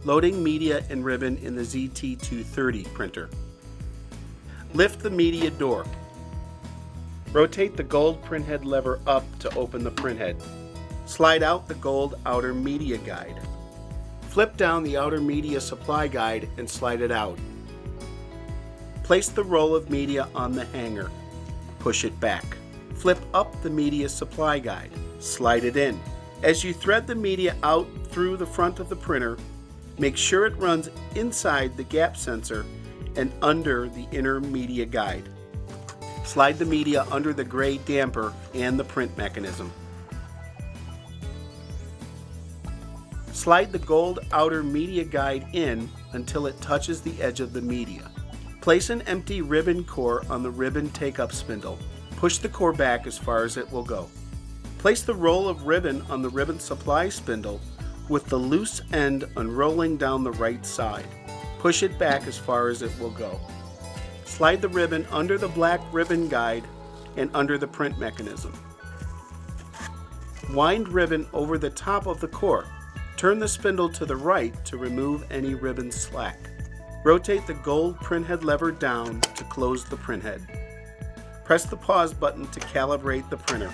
Loading media and ribbon in the ZT-230 printer. Lift the media door. Rotate the gold printhead lever up to open the printhead. Slide out the gold outer media guide. Flip down the outer media supply guide and slide it out. Place the roll of media on the hanger. Push it back. Flip up the media supply guide. Slide it in. As you thread the media out through the front of the printer, make sure it runs inside the gap sensor and under the inner media guide. Slide the media under the gray damper and the print mechanism. Slide the gold outer media guide in until it touches the edge of the media. Place an empty ribbon core on the ribbon take-up spindle. Push the core back as far as it will go. Place the roll of ribbon on the ribbon supply spindle with the loose end unrolling down the right side. Push it back as far as it will go. Slide the ribbon under the black ribbon guide and under the print mechanism. Wind ribbon over the top of the core. Turn the spindle to the right to remove any ribbon slack. Rotate the gold printhead lever down to close the printhead. Press the pause button to calibrate the printer.